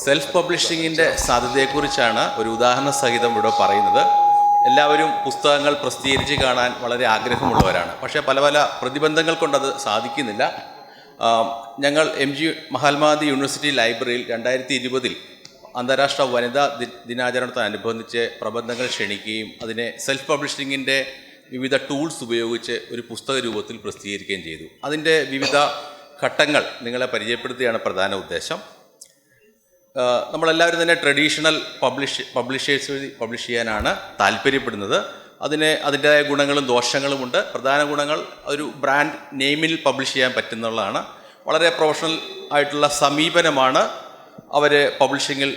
Self പബ്ലിഷിങ്ങിൻ്റെ സാധ്യതയെക്കുറിച്ചാണ് ഒരു ഉദാഹരണ സഹിതം ഇവിടെ പറയുന്നത്. എല്ലാവരും പുസ്തകങ്ങൾ പ്രസിദ്ധീകരിച്ച് കാണാൻ വളരെ ആഗ്രഹമുള്ളവരാണ്. പക്ഷേ പല പല പ്രതിബന്ധങ്ങൾ കൊണ്ടത് സാധിക്കുന്നില്ല. ഞങ്ങൾ MG മഹാത്മാഗാന്ധി യൂണിവേഴ്സിറ്റി ലൈബ്രറിയിൽ 2020 അന്താരാഷ്ട്ര വനിതാ ദിനാചരണത്തോടനുബന്ധിച്ച് പ്രബന്ധങ്ങൾ ക്ഷണിക്കുകയും അതിനെ സെൽഫ് പബ്ലിഷിങ്ങിൻ്റെ വിവിധ ടൂൾസ് ഉപയോഗിച്ച് ഒരു പുസ്തക രൂപത്തിൽ പ്രസിദ്ധീകരിക്കുകയും ചെയ്തു. അതിൻ്റെ വിവിധ ഘട്ടങ്ങൾ നിങ്ങളെ പരിചയപ്പെടുത്തുകയാണ് പ്രധാന ഉദ്ദേശം. നമ്മളെല്ലാവരും തന്നെ ട്രഡീഷണൽ പബ്ലിഷേഴ്സ് പബ്ലിഷ് ചെയ്യാനാണ് താല്പര്യപ്പെടുന്നത്. അതിൻ്റെതായ ഗുണങ്ങളും ദോഷങ്ങളുമുണ്ട്. പ്രധാന ഗുണങ്ങൾ ഒരു ബ്രാൻഡ് നെയിമിൽ പബ്ലിഷ് ചെയ്യാൻ പറ്റുന്നതാണ്. വളരെ പ്രൊഫഷണൽ ആയിട്ടുള്ള സമീപനമാണ് അവർ പബ്ലിഷിങ്ങിൽ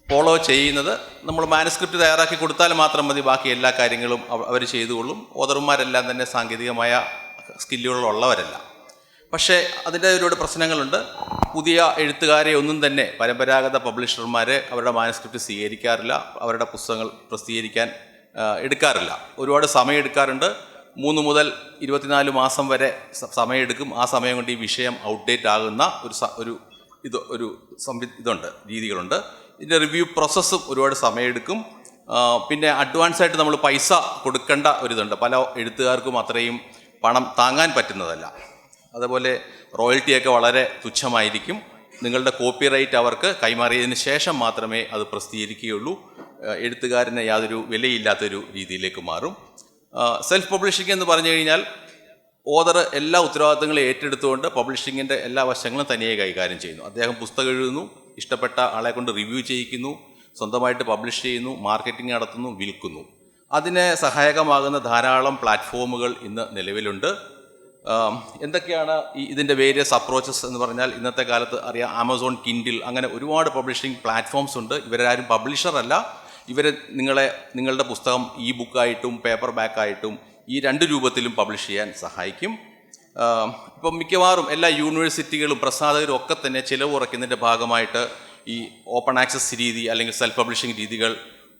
ഫോളോ ചെയ്യുന്നത്. നമ്മൾ മാനുസ്ക്രിപ്റ്റ് തയ്യാറാക്കി കൊടുത്താൽ മാത്രം മതി, ബാക്കി എല്ലാ കാര്യങ്ങളും അവർ ചെയ്തുകൊള്ളും. ഓതർമാരെല്ലാം തന്നെ സാങ്കേതികമായ സ്കില്ലുകളുള്ളവരല്ല. പക്ഷേ അതിൻ്റെ ഒരുപാട് പ്രശ്നങ്ങളുണ്ട്. പുതിയ എഴുത്തുകാരെ ഒന്നും തന്നെ പരമ്പരാഗത പബ്ലിഷർമാർ അവരുടെ മാനുസ്ക്രിപ്റ്റ് സ്വീകരിക്കാറില്ല, അവരുടെ പുസ്തകങ്ങൾ പ്രസിദ്ധീകരിക്കാൻ എടുക്കാറില്ല. ഒരുപാട് സമയം എടുക്കാറുണ്ട്. 3 മുതൽ 24 മാസം വരെ സമയമെടുക്കും. ആ സമയം കൊണ്ട് ഈ വിഷയം ഔട്ട്ഡേറ്റ് ആകുന്ന രീതികളുണ്ട്. ഇതിൻ്റെ റിവ്യൂ പ്രോസസ്സും ഒരുപാട് സമയമെടുക്കും. പിന്നെ അഡ്വാൻസായിട്ട് നമ്മൾ പൈസ കൊടുക്കേണ്ട ഒരിതുണ്ട്. പല എഴുത്തുകാർക്കും അത്രയും പണം താങ്ങാൻ പറ്റുന്നതല്ല. അതുപോലെ റോയൽറ്റിയൊക്കെ വളരെ തുച്ഛമായിരിക്കും. നിങ്ങളുടെ കോപ്പിറൈറ്റ് അവർക്ക് കൈമാറിയതിന് ശേഷം മാത്രമേ അത് പ്രസിദ്ധീകരിക്കുകയുള്ളൂ. എഴുത്തുകാരന് യാതൊരു വിലയില്ലാത്തൊരു രീതിയിലേക്ക് മാറും. സെൽഫ് പബ്ലിഷിംഗ് എന്ന് പറഞ്ഞു കഴിഞ്ഞാൽ ഓതർ എല്ലാ ഉത്തരവാദിത്തങ്ങളും ഏറ്റെടുത്തുകൊണ്ട് പബ്ലിഷിങ്ങിൻ്റെ എല്ലാ വശങ്ങളും തനിയെ കൈകാര്യം ചെയ്യുന്നു. അദ്ദേഹം പുസ്തകം എഴുതുന്നു, ഇഷ്ടപ്പെട്ട ആളെ കൊണ്ട് റിവ്യൂ ചെയ്യിക്കുന്നു, സ്വന്തമായിട്ട് പബ്ലിഷ് ചെയ്യുന്നു, മാർക്കറ്റിംഗ് നടത്തുന്നു, വിൽക്കുന്നു. അതിന് സഹായകമാകുന്ന ധാരാളം പ്ലാറ്റ്ഫോമുകൾ ഇന്ന് നിലവിലുണ്ട്. എന്തൊക്കെയാണ് ഇതിൻ്റെ വേരിയസ് അപ്രോച്ചസ് എന്ന് പറഞ്ഞാൽ, ഇന്നത്തെ കാലത്ത് അറിയാം, ആമസോൺ, കിൻഡിൽ, അങ്ങനെ ഒരുപാട് പബ്ലിഷിംഗ് പ്ലാറ്റ്ഫോംസ് ഉണ്ട്. ഇവരാരും പബ്ലിഷറല്ല. ഇവർ നിങ്ങളുടെ പുസ്തകം ബുക്കായിട്ടും പേപ്പർ ബാക്കായിട്ടും ഈ 2 രൂപത്തിലും പബ്ലിഷ് ചെയ്യാൻ സഹായിക്കും. ഇപ്പം മിക്കവാറും എല്ലാ യൂണിവേഴ്സിറ്റികളും പ്രസാധകരും ഒക്കെ തന്നെ ചിലവ് കുറയ്ക്കുന്നതിൻ്റെ ഭാഗമായിട്ട് ഈ ഓപ്പൺ ആക്സസ് രീതി അല്ലെങ്കിൽ സെൽഫ് പബ്ലിഷിംഗ് രീതികൾ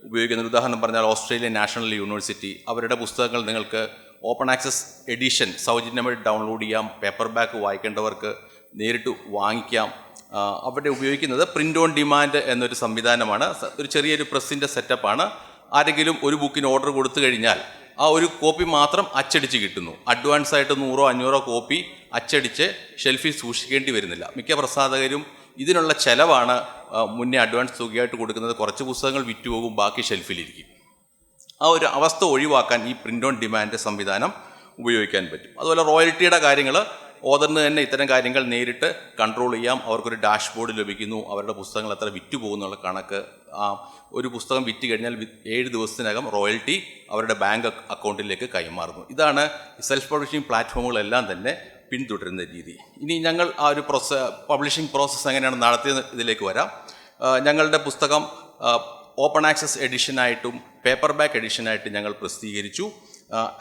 ഉപയോഗിക്കുന്ന. ഉദാഹരണം പറഞ്ഞാൽ ഓസ്ട്രേലിയൻ നാഷണൽ യൂണിവേഴ്സിറ്റി അവരുടെ പുസ്തകങ്ങൾ നിങ്ങൾക്ക് ഓപ്പൺ ആക്സസ് എഡിഷൻ സൗജന്യമായിട്ട് ഡൗൺലോഡ് ചെയ്യാം. പേപ്പർ ബാക്ക് വായിക്കേണ്ടവർക്ക് നേരിട്ട് വാങ്ങിക്കാം. അവിടെ ഉപയോഗിക്കുന്നത് പ്രിൻ്റ് ഓൺ ഡിമാൻഡ് എന്നൊരു സംവിധാനമാണ്. ഒരു ചെറിയൊരു പ്രസ്സിൻ്റെ സെറ്റപ്പാണ്. ആരെങ്കിലും ഒരു ബുക്കിന് ഓർഡർ കൊടുത്തു കഴിഞ്ഞാൽ ആ ഒരു കോപ്പി മാത്രം അച്ചടിച്ച് കിട്ടുന്നു. അഡ്വാൻസായിട്ട് 100-500 കോപ്പി അച്ചടിച്ച് ഷെൽഫിൽ സൂക്ഷിക്കേണ്ടി വരുന്നില്ല. മിക്ക പ്രസാധകരും ഇതിനുള്ള ചെലവാണ് മുന്നേ അഡ്വാൻസ് തുകയായിട്ട് കൊടുക്കുന്നത്. കുറച്ച് പുസ്തകങ്ങൾ വിറ്റുപോകും, ബാക്കി ഷെൽഫിലിരിക്കും. ആ ഒരു അവസ്ഥ ഒഴിവാക്കാൻ ഈ പ്രിൻ്റ് ഓൺ ഡിമാൻഡ് സംവിധാനം ഉപയോഗിക്കാൻ പറ്റും. അതുപോലെ റോയൽറ്റിയുടെ കാര്യങ്ങൾ ഓതറിന് തന്നെ ഇത്തരം കാര്യങ്ങൾ നേരിട്ട് കൺട്രോൾ ചെയ്യാം. അവർക്കൊരു ഡാഷ്ബോർഡ് ലഭിക്കുന്നു. അവരുടെ പുസ്തകങ്ങൾ എത്ര വിറ്റ് പോകുന്നുള്ള കണക്ക്. ഒരു പുസ്തകം വിറ്റ് കഴിഞ്ഞാൽ 7 ദിവസത്തിനകം റോയൽറ്റി അവരുടെ ബാങ്ക് അക്കൗണ്ടിലേക്ക് കൈമാറുന്നു. ഇതാണ് സെൽഫ് പബ്ലിഷിംഗ് പ്ലാറ്റ്ഫോമുകളെല്ലാം തന്നെ പിന്തുടരുന്ന രീതി. ഇനി ഞങ്ങൾ ആ ഒരു പബ്ലിഷിംഗ് പ്രോസസ്സ് എങ്ങനെയാണ് നടത്തിയത് ഇതിലേക്ക് വരാം. ഞങ്ങളുടെ പുസ്തകം ഓപ്പൺ ആക്സസ് എഡിഷനായിട്ടും പേപ്പർ ബാക്ക് എഡിഷനായിട്ടും ഞങ്ങൾ പ്രസിദ്ധീകരിച്ചു.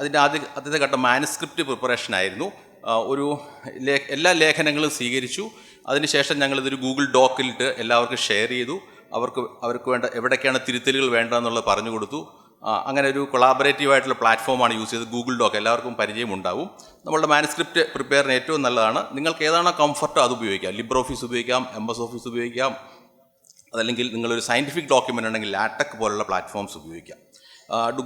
അതിൻ്റെ ആദ്യത്തെ ഘട്ടം മാനുസ്ക്രിപ്റ്റ് പ്രിപ്പറേഷനായിരുന്നു. എല്ലാ ലേഖനങ്ങളും സ്വീകരിച്ചു. അതിനുശേഷം ഞങ്ങളിതൊരു ഗൂഗിൾ ഡോക്കിലിട്ട് എല്ലാവർക്കും ഷെയർ ചെയ്തു. അവർക്ക് വേണ്ട എവിടേക്കാണ് തിരുത്തലുകൾ വേണ്ടതെന്നുള്ളത് പറഞ്ഞു കൊടുത്തു. അങ്ങനെ ഒരു കൊളാബറേറ്റീവായിട്ടുള്ള പ്ലാറ്റ്ഫോമാണ് യൂസ് ചെയ്തത്. ഗൂഗിൾ ഡോക്ക് എല്ലാവർക്കും പരിചയമുണ്ടാവും. നമ്മളുടെ മാനുസ്ക്രിപ്റ്റ് പ്രിപ്പയറിന് ഏറ്റവും നല്ലതാണ്. നിങ്ങൾക്ക് ഏതാണോ കംഫർട്ടോ അത് ഉപയോഗിക്കാം. ലിബ്രെ ഓഫീസ് ഉപയോഗിക്കാം, MS ഓഫീസ് ഉപയോഗിക്കാം. അതല്ലെങ്കിൽ നിങ്ങളൊരു സയൻറ്റിഫിക് ഡോക്യുമെൻ്റ് ഉണ്ടെങ്കിൽ ലാറ്റക് പോലുള്ള പ്ലാറ്റ്ഫോംസ് ഉപയോഗിക്കാം.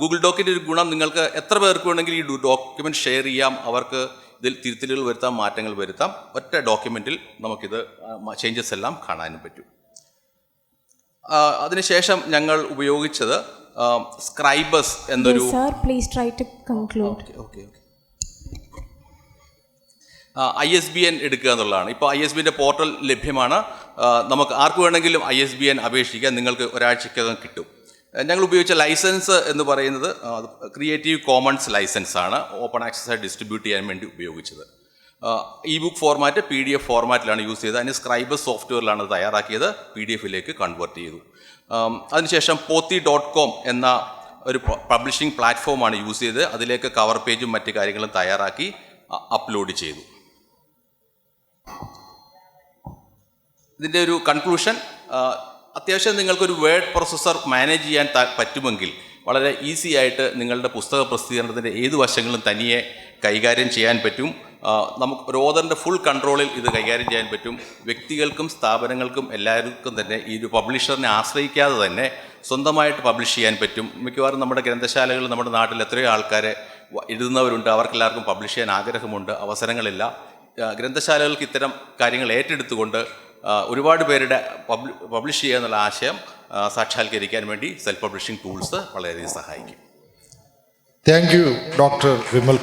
ഗൂഗിൾ ഡോക്കിൻ്റെ ഒരു ഗുണം, നിങ്ങൾക്ക് എത്ര പേർക്ക് വേണമെങ്കിൽ ഈ ഡോക്യുമെൻറ്റ് ഷെയർ ചെയ്യാം. അവർക്ക് ഇതിൽ തിരുത്തലുകൾ വരുത്താം, മാറ്റങ്ങൾ വരുത്താം. ഒറ്റ ഡോക്യുമെൻറ്റിൽ നമുക്കിത് ചേഞ്ചസ് എല്ലാം കാണാനും പറ്റും. അതിനുശേഷം ഞങ്ങൾ ഉപയോഗിച്ചത് സ്ക്രൈബസ് എന്നൊരു ISBN എടുക്കുക എന്നുള്ളതാണ്. ഇപ്പോൾ ISBN പോർട്ടൽ ലഭ്യമാണ്. നമുക്ക് ആർക്ക് വേണമെങ്കിലും ISBN അപേക്ഷിക്കാം. നിങ്ങൾക്ക് ഒരാഴ്ചക്കകം കിട്ടും. ഞങ്ങൾ ഉപയോഗിച്ച ലൈസൻസ് എന്ന് പറയുന്നത് ക്രിയേറ്റീവ് കോമൺസ് ലൈസൻസാണ്. ഓപ്പൺ ആക്സസ് ഡിസ്ട്രിബ്യൂട്ട് ചെയ്യാൻ വേണ്ടി ഉപയോഗിച്ചത്. ബുക്ക് ഫോർമാറ്റ് PDF ഫോർമാറ്റിലാണ് യൂസ് ചെയ്തത്. അതിന് സ്ക്രൈബസ് സോഫ്റ്റ്വെയറിലാണ് തയ്യാറാക്കിയത്. PDF കൺവേർട്ട് ചെയ്തു. അതിനുശേഷം pothi.com എന്ന ഒരു പബ്ലിഷിംഗ് പ്ലാറ്റ്ഫോമാണ് യൂസ് ചെയ്തത്. അതിലേക്ക് കവർ പേജും മറ്റു കാര്യങ്ങളും തയ്യാറാക്കി അപ്ലോഡ് ചെയ്തു. ഇതിൻ്റെ ഒരു കൺക്ലൂഷൻ, അത്യാവശ്യം നിങ്ങൾക്കൊരു വേർഡ് പ്രോസസ്സർ മാനേജ് ചെയ്യാൻ പറ്റുമെങ്കിൽ വളരെ ഈസി ആയിട്ട് നിങ്ങളുടെ പുസ്തക പ്രസിദ്ധീകരണത്തിൻ്റെ ഏത് വശങ്ങളും തനിയെ കൈകാര്യം ചെയ്യാൻ പറ്റും. നമുക്ക് ഒരു ഓതറിൻ്റെ ഫുൾ കൺട്രോളിൽ ഇത് കൈകാര്യം ചെയ്യാൻ പറ്റും. വ്യക്തികൾക്കും സ്ഥാപനങ്ങൾക്കും എല്ലാവർക്കും തന്നെ ഈ ഒരു പബ്ലിഷറിനെ ആശ്രയിക്കാതെ തന്നെ സ്വന്തമായിട്ട് പബ്ലിഷ് ചെയ്യാൻ പറ്റും. മിക്കവാറും നമ്മുടെ ഗ്രന്ഥശാലകൾ നമ്മുടെ നാട്ടിൽ എത്രയോ ആൾക്കാർ എഴുതുന്നവരുണ്ട്, അവർക്കെല്ലാവർക്കും പബ്ലിഷ് ചെയ്യാൻ ആഗ്രഹമുണ്ട്, അവസരങ്ങളില്ല. ഗ്രന്ഥശാലകൾക്ക് ഇത്തരം കാര്യങ്ങൾ ഏറ്റെടുത്തുകൊണ്ട് ഒരുപാട് പേരുടെ പബ്ലിഷ് ചെയ്യുക എന്നുള്ള ആശയം സാക്ഷാത്കരിക്കാൻ വേണ്ടി സെൽഫ് പബ്ലിഷിംഗ് ടൂൾസ് വളരെയധികം സഹായിക്കും. Thank you doctor Vimal.